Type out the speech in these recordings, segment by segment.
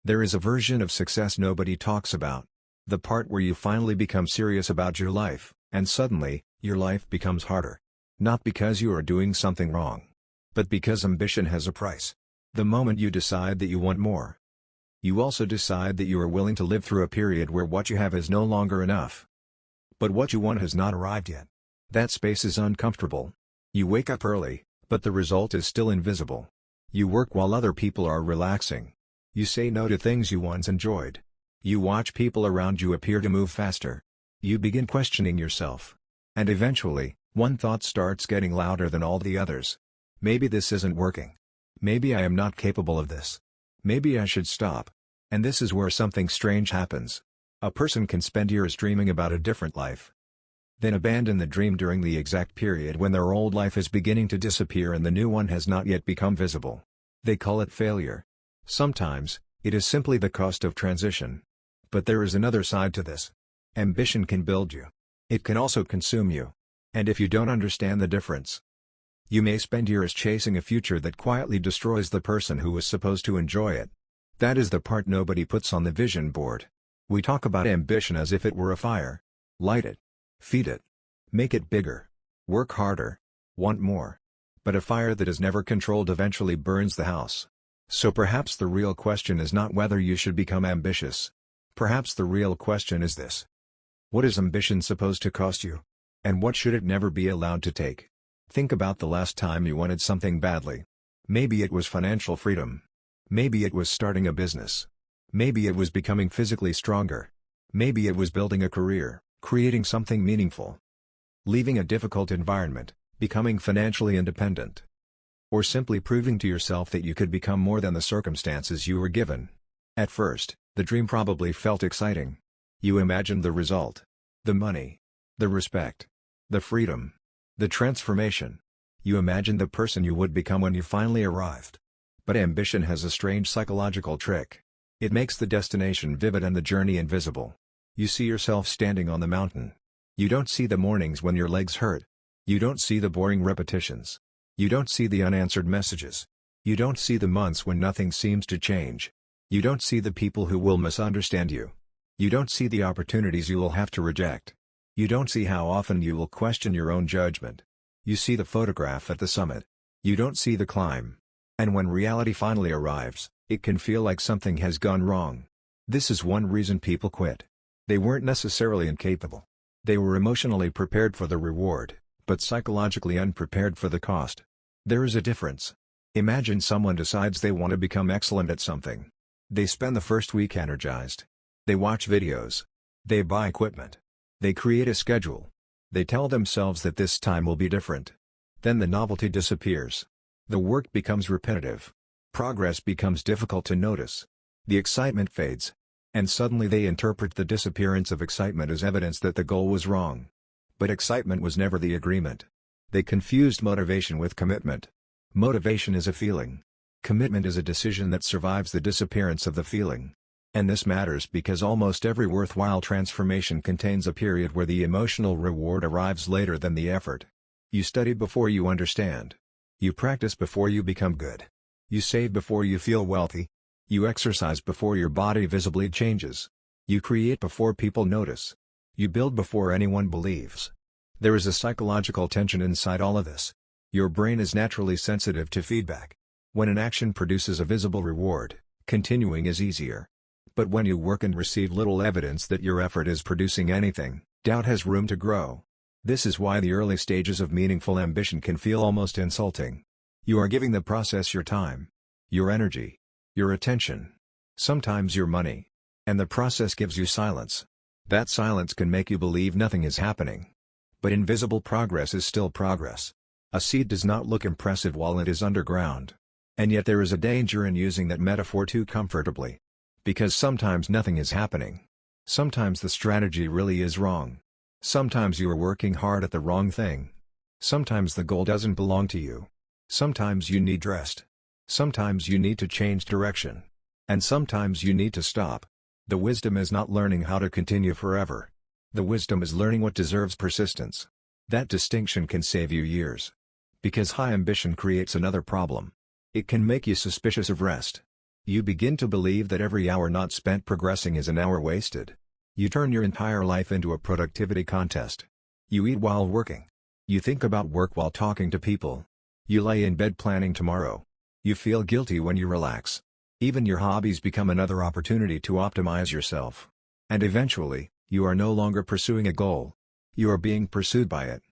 There is a version of success nobody talks about. The part where you finally become serious about your life, and suddenly, your life becomes harder. Not because you are doing something wrong, but because ambition has a price. The moment you decide that you want more, you also decide that you are willing to live through a period where what you have is no longer enough. But what you want has not arrived yet. That space is uncomfortable. You wake up early, but the result is still invisible. You work while other people are relaxing. You say no to things you once enjoyed. You watch people around you appear to move faster. You begin questioning yourself. And eventually, one thought starts getting louder than all the others. Maybe this isn't working. Maybe I am not capable of this. Maybe I should stop. And this is where something strange happens. A person can spend years dreaming about a different life, then abandon the dream during the exact period when their old life is beginning to disappear and the new one has not yet become visible. They call it failure. Sometimes, it is simply the cost of transition. But there is another side to this. Ambition can build you. It can also consume you. And if you don't understand the difference, you may spend years chasing a future that quietly destroys the person who was supposed to enjoy it. That is the part nobody puts on the vision board. We talk about ambition as if it were a fire. Light it. Feed it. Make it bigger. Work harder. Want more. But a fire that is never controlled eventually burns the house. So perhaps the real question is not whether you should become ambitious. Perhaps the real question is this. What is ambition supposed to cost you? And what should it never be allowed to take? Think about the last time you wanted something badly. Maybe it was financial freedom. Maybe it was starting a business. Maybe it was becoming physically stronger. Maybe it was building a career, creating something meaningful, leaving a difficult environment, becoming financially independent, or simply proving to yourself that you could become more than the circumstances you were given. At first, the dream probably felt exciting. You imagined the result, the money, the respect, the freedom, the transformation. You imagined the person you would become when you finally arrived. But ambition has a strange psychological trick. It makes the destination vivid and the journey invisible. You see yourself standing on the mountain. You don't see the mornings when your legs hurt. You don't see the boring repetitions. You don't see the unanswered messages. You don't see the months when nothing seems to change. You don't see the people who will misunderstand you. You don't see the opportunities you will have to reject. You don't see how often you will question your own judgment. You see the photograph at the summit. You don't see the climb. And when reality finally arrives, it can feel like something has gone wrong. This is one reason people quit. They weren't necessarily incapable. They were emotionally prepared for the reward, but psychologically unprepared for the cost. There is a difference. Imagine someone decides they want to become excellent at something. They spend the first week energized. They watch videos. They buy equipment. They create a schedule. They tell themselves that this time will be different. Then the novelty disappears. The work becomes repetitive. Progress becomes difficult to notice. The excitement fades. And suddenly they interpret the disappearance of excitement as evidence that the goal was wrong. But excitement was never the agreement. They confused motivation with commitment. Motivation is a feeling. Commitment is a decision that survives the disappearance of the feeling. And this matters because almost every worthwhile transformation contains a period where the emotional reward arrives later than the effort. You study before you understand. You practice before you become good. You save before you feel wealthy. You exercise before your body visibly changes. You create before people notice. You build before anyone believes. There is a psychological tension inside all of this. Your brain is naturally sensitive to feedback. When an action produces a visible reward, continuing is easier. But when you work and receive little evidence that your effort is producing anything, doubt has room to grow. This is why the early stages of meaningful ambition can feel almost insulting. You are giving the process your time, your energy, your attention, sometimes your money. And the process gives you silence. That silence can make you believe nothing is happening. But invisible progress is still progress. A seed does not look impressive while it is underground. And yet there is a danger in using that metaphor too comfortably. Because sometimes nothing is happening. Sometimes the strategy really is wrong. Sometimes you are working hard at the wrong thing. Sometimes the goal doesn't belong to you. Sometimes you need rest. Sometimes you need to change direction. And sometimes you need to stop. The wisdom is not learning how to continue forever. The wisdom is learning what deserves persistence. That distinction can save you years. Because high ambition creates another problem. It can make you suspicious of rest. You begin to believe that every hour not spent progressing is an hour wasted. You turn your entire life into a productivity contest. You eat while working. You think about work while talking to people. You lay in bed planning tomorrow. You feel guilty when you relax. Even your hobbies become another opportunity to optimize yourself. And eventually, you are no longer pursuing a goal. You are being pursued by it.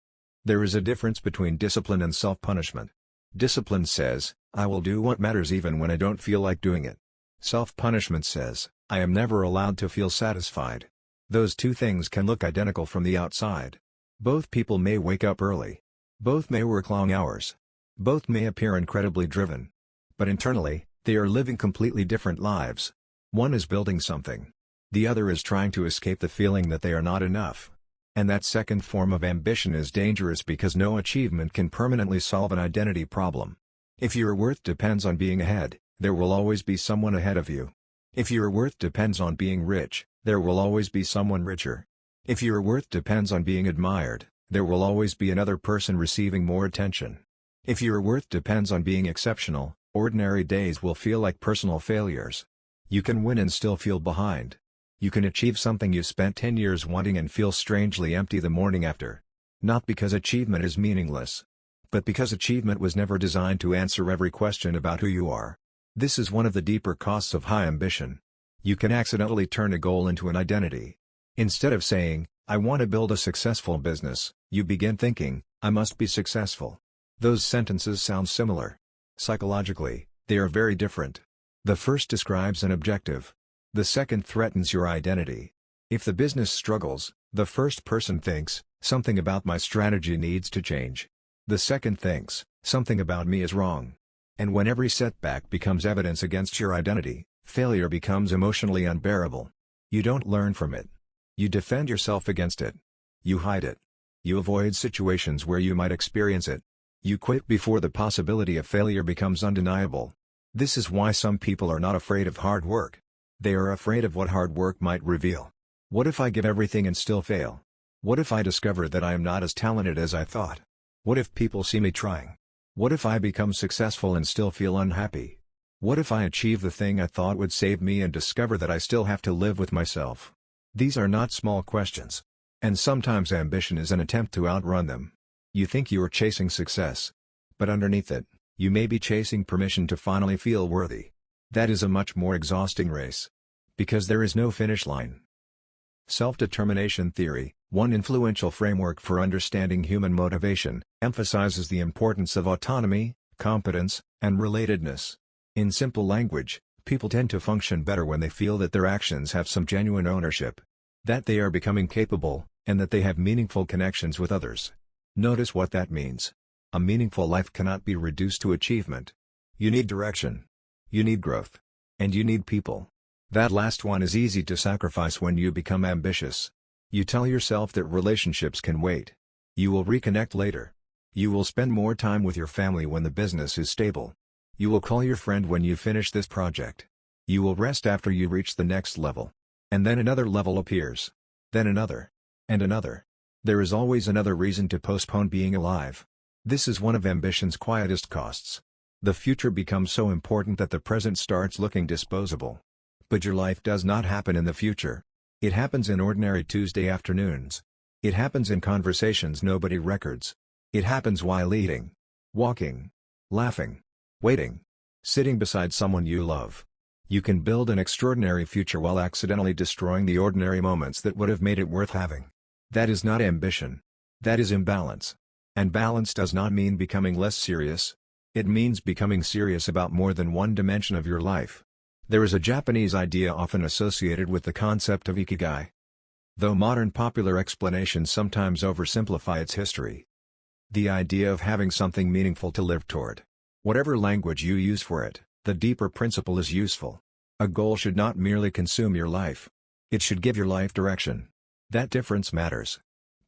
There is a difference between discipline and self-punishment. Discipline says, I will do what matters even when I don't feel like doing it. Self-punishment says, I am never allowed to feel satisfied. Those two things can look identical from the outside. Both people may wake up early. Both may work long hours. Both may appear incredibly driven. But internally, they are living completely different lives. One is building something. The other is trying to escape the feeling that they are not enough. And that second form of ambition is dangerous because no achievement can permanently solve an identity problem. If your worth depends on being ahead, there will always be someone ahead of you. If your worth depends on being rich, there will always be someone richer. If your worth depends on being admired, there will always be another person receiving more attention. If your worth depends on being exceptional, ordinary days will feel like personal failures. You can win and still feel behind. You can achieve something you spent 10 years wanting and feel strangely empty the morning after. Not because achievement is meaningless, but because achievement was never designed to answer every question about who you are. This is one of the deeper costs of high ambition. You can accidentally turn a goal into an identity. Instead of saying, I want to build a successful business, you begin thinking, I must be successful. Those sentences sound similar. Psychologically, they are very different. The first describes an objective. The second threatens your identity. If the business struggles, the first person thinks, something about my strategy needs to change. The second thinks, something about me is wrong. And when every setback becomes evidence against your identity, failure becomes emotionally unbearable. You don't learn from it. You defend yourself against it. You hide it. You avoid situations where you might experience it. You quit before the possibility of failure becomes undeniable. This is why some people are not afraid of hard work. They are afraid of what hard work might reveal. What if I give everything and still fail? What if I discover that I am not as talented as I thought? What if people see me trying? What if I become successful and still feel unhappy? What if I achieve the thing I thought would save me and discover that I still have to live with myself? These are not small questions. And sometimes ambition is an attempt to outrun them. You think you are chasing success. But underneath it, you may be chasing permission to finally feel worthy. That is a much more exhausting race. Because there is no finish line. Self-determination theory, one influential framework for understanding human motivation, emphasizes the importance of autonomy, competence, and relatedness. In simple language, people tend to function better when they feel that their actions have some genuine ownership. That they are becoming capable, and that they have meaningful connections with others. Notice what that means. A meaningful life cannot be reduced to achievement. You need direction. You need growth. And you need people. That last one is easy to sacrifice when you become ambitious. You tell yourself that relationships can wait. You will reconnect later. You will spend more time with your family when the business is stable. You will call your friend when you finish this project. You will rest after you reach the next level. And then another level appears. Then another. And another. There is always another reason to postpone being alive. This is one of ambition's quietest costs. The future becomes so important that the present starts looking disposable. But your life does not happen in the future. It happens in ordinary Tuesday afternoons. It happens in conversations nobody records. It happens while eating, walking, laughing, waiting, sitting beside someone you love. You can build an extraordinary future while accidentally destroying the ordinary moments that would have made it worth having. That is not ambition. That is imbalance. And balance does not mean becoming less serious. It means becoming serious about more than one dimension of your life. There is a Japanese idea often associated with the concept of ikigai. Though modern popular explanations sometimes oversimplify its history. The idea of having something meaningful to live toward. Whatever language you use for it, the deeper principle is useful. A goal should not merely consume your life. It should give your life direction. That difference matters.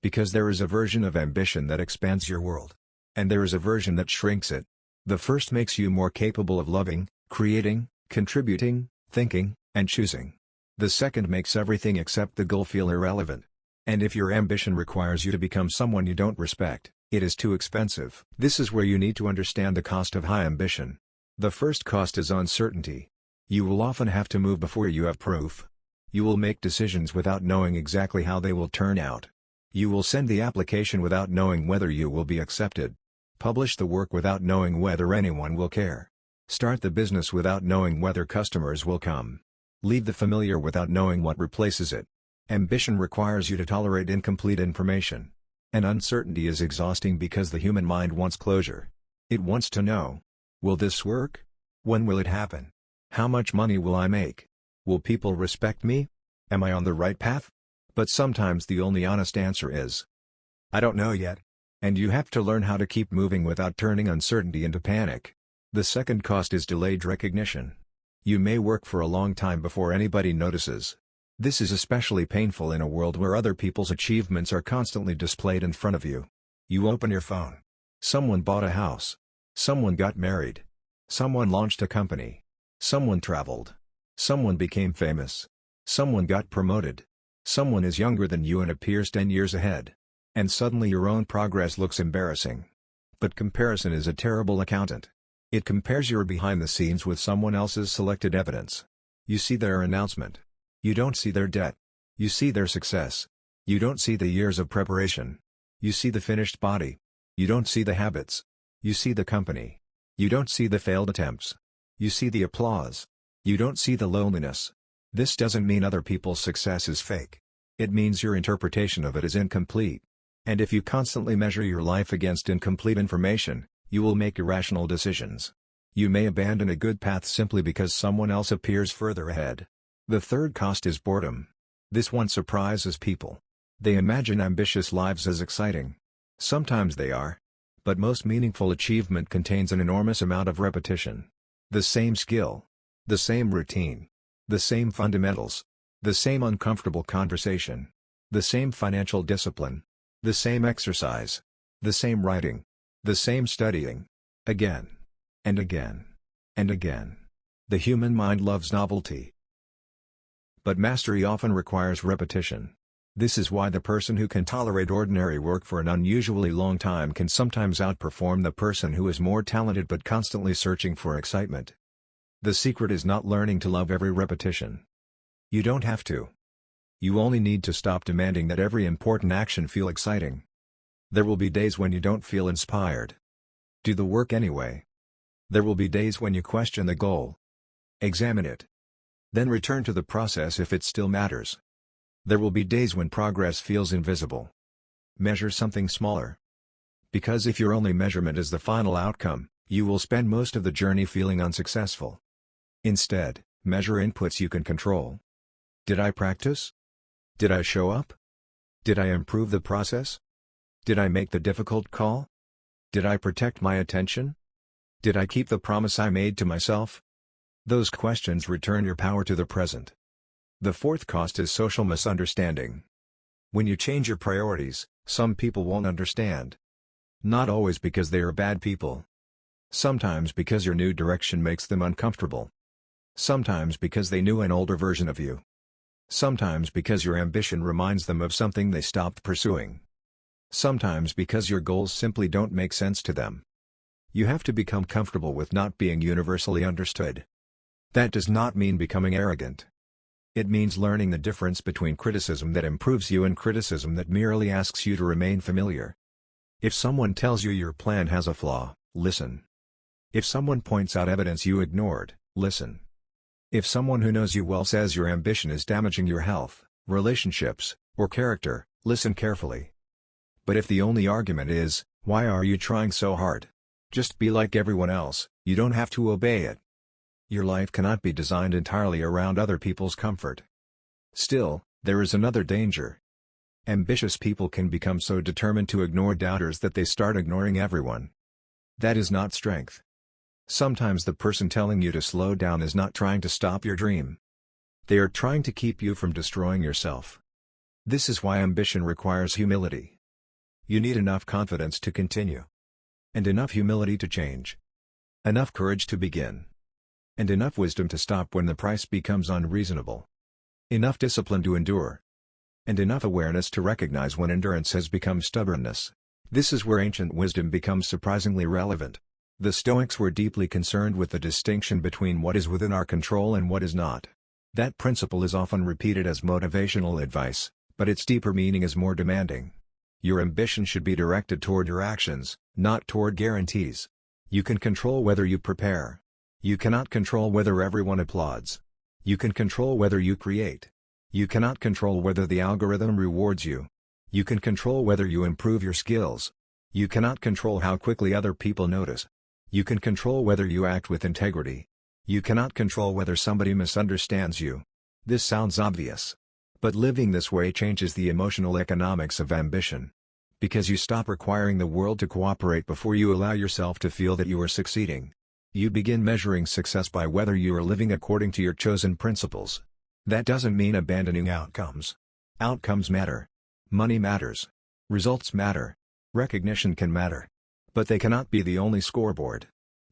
Because there is a version of ambition that expands your world. And there is a version that shrinks it. The first makes you more capable of loving, creating, contributing, thinking, and choosing. The second makes everything except the goal feel irrelevant. And if your ambition requires you to become someone you don't respect, it is too expensive. This is where you need to understand the cost of high ambition. The first cost is uncertainty. You will often have to move before you have proof. You will make decisions without knowing exactly how they will turn out. You will send the application without knowing whether you will be accepted. Publish the work without knowing whether anyone will care. Start the business without knowing whether customers will come. Leave the familiar without knowing what replaces it. Ambition requires you to tolerate incomplete information. And uncertainty is exhausting because the human mind wants closure. It wants to know. Will this work? When will it happen? How much money will I make? Will people respect me? Am I on the right path? But sometimes the only honest answer is, I don't know yet. And you have to learn how to keep moving without turning uncertainty into panic. The second cost is delayed recognition. You may work for a long time before anybody notices. This is especially painful in a world where other people's achievements are constantly displayed in front of you. You open your phone. Someone bought a house. Someone got married. Someone launched a company. Someone traveled. Someone became famous. Someone got promoted. Someone is younger than you and appears 10 years ahead. And suddenly your own progress looks embarrassing. But comparison is a terrible accountant. It compares your behind the scenes with someone else's selected evidence. You see their announcement. You don't see their debt. You see their success. You don't see the years of preparation. You see the finished body. You don't see the habits. You see the company. You don't see the failed attempts. You see the applause. You don't see the loneliness. This doesn't mean other people's success is fake. It means your interpretation of it is incomplete. And if you constantly measure your life against incomplete information, you will make irrational decisions. You may abandon a good path simply because someone else appears further ahead. The third cost is boredom. This one surprises people. They imagine ambitious lives as exciting. Sometimes they are. But most meaningful achievement contains an enormous amount of repetition. The same skill. The same routine. The same fundamentals. The same uncomfortable conversation. The same financial discipline. The same exercise. The same writing. The same studying. Again. And again. And again. The human mind loves novelty. But mastery often requires repetition. This is why the person who can tolerate ordinary work for an unusually long time can sometimes outperform the person who is more talented but constantly searching for excitement. The secret is not learning to love every repetition. You don't have to. You only need to stop demanding that every important action feel exciting. There will be days when you don't feel inspired. Do the work anyway. There will be days when you question the goal. Examine it. Then return to the process if it still matters. There will be days when progress feels invisible. Measure something smaller. Because if your only measurement is the final outcome, you will spend most of the journey feeling unsuccessful. Instead, measure inputs you can control. Did I practice? Did I show up? Did I improve the process? Did I make the difficult call? Did I protect my attention? Did I keep the promise I made to myself? Those questions return your power to the present. The fourth cost is social misunderstanding. When you change your priorities, some people won't understand. Not always because they are bad people. Sometimes because your new direction makes them uncomfortable. Sometimes because they knew an older version of you. Sometimes because your ambition reminds them of something they stopped pursuing. Sometimes because your goals simply don't make sense to them. You have to become comfortable with not being universally understood. That does not mean becoming arrogant. It means learning the difference between criticism that improves you and criticism that merely asks you to remain familiar. If someone tells you your plan has a flaw, listen. If someone points out evidence you ignored, listen. If someone who knows you well says your ambition is damaging your health, relationships, or character, listen carefully. But if the only argument is, why are you trying so hard? Just be like everyone else, you don't have to obey it. Your life cannot be designed entirely around other people's comfort. Still, there is another danger. Ambitious people can become so determined to ignore doubters that they start ignoring everyone. That is not strength. Sometimes the person telling you to slow down is not trying to stop your dream. They are trying to keep you from destroying yourself. This is why ambition requires humility. You need enough confidence to continue. And enough humility to change. Enough courage to begin. And enough wisdom to stop when the price becomes unreasonable. Enough discipline to endure. And enough awareness to recognize when endurance has become stubbornness. This is where ancient wisdom becomes surprisingly relevant. The Stoics were deeply concerned with the distinction between what is within our control and what is not. That principle is often repeated as motivational advice, but its deeper meaning is more demanding. Your ambition should be directed toward your actions, not toward guarantees. You can control whether you prepare. You cannot control whether everyone applauds. You can control whether you create. You cannot control whether the algorithm rewards you. You can control whether you improve your skills. You cannot control how quickly other people notice. You can control whether you act with integrity. You cannot control whether somebody misunderstands you. This sounds obvious. But living this way changes the emotional economics of ambition. Because you stop requiring the world to cooperate before you allow yourself to feel that you are succeeding. You begin measuring success by whether you are living according to your chosen principles. That doesn't mean abandoning outcomes. Outcomes matter. Money matters. Results matter. Recognition can matter. But they cannot be the only scoreboard.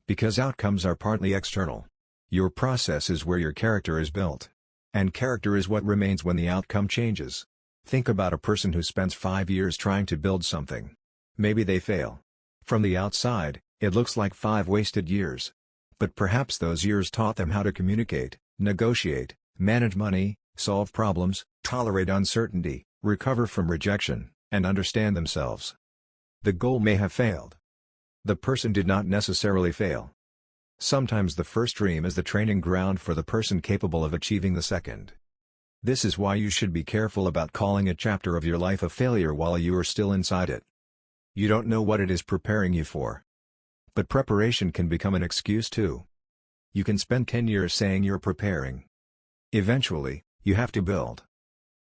Because outcomes are partly external. Your process is where your character is built. And character is what remains when the outcome changes. Think about a person who spends 5 years trying to build something. Maybe they fail. From the outside, it looks like 5 wasted years. But perhaps those years taught them how to communicate, negotiate, manage money, solve problems, tolerate uncertainty, recover from rejection, and understand themselves. The goal may have failed. The person did not necessarily fail. Sometimes the first dream is the training ground for the person capable of achieving the second. This is why you should be careful about calling a chapter of your life a failure while you are still inside it. You don't know what it is preparing you for. But preparation can become an excuse too. You can spend 10 years saying you're preparing. Eventually, you have to build.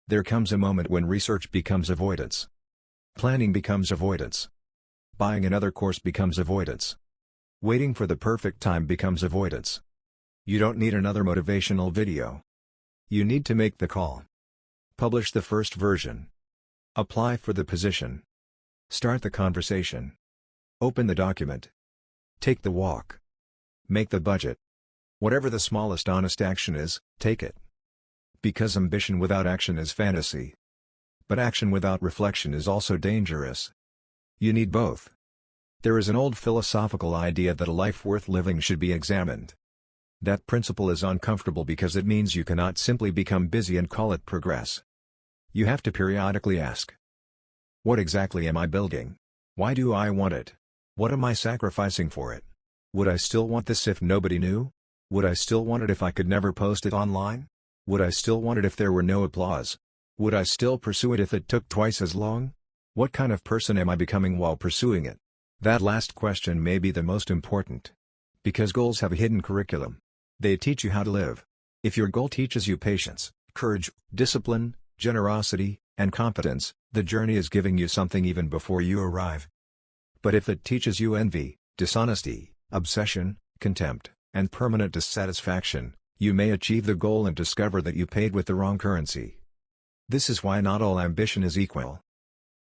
There comes a moment when research becomes avoidance. Planning becomes avoidance. Buying another course becomes avoidance. Waiting for the perfect time becomes avoidance. You don't need another motivational video. You need to make the call. Publish the first version. Apply for the position. Start the conversation. Open the document. Take the walk. Make the budget. Whatever the smallest honest action is, take it. Because ambition without action is fantasy. But action without reflection is also dangerous. You need both. There is an old philosophical idea that a life worth living should be examined. That principle is uncomfortable because it means you cannot simply become busy and call it progress. You have to periodically ask, what exactly am I building? Why do I want it? What am I sacrificing for it? Would I still want this if nobody knew? Would I still want it if I could never post it online? Would I still want it if there were no applause? Would I still pursue it if it took twice as long? What kind of person am I becoming while pursuing it? That last question may be the most important. Because goals have a hidden curriculum. They teach you how to live. If your goal teaches you patience, courage, discipline, generosity, and competence, the journey is giving you something even before you arrive. But if it teaches you envy, dishonesty, obsession, contempt, and permanent dissatisfaction, you may achieve the goal and discover that you paid with the wrong currency. This is why not all ambition is equal.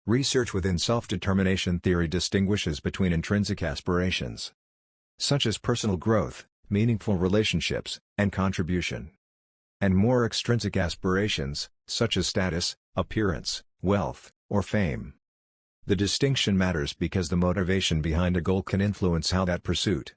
Research within self-determination theory distinguishes between intrinsic aspirations, such as personal growth, meaningful relationships, and contribution, and more extrinsic aspirations, such as status, appearance, wealth, or fame. The distinction matters because the motivation behind a goal can influence how that pursuit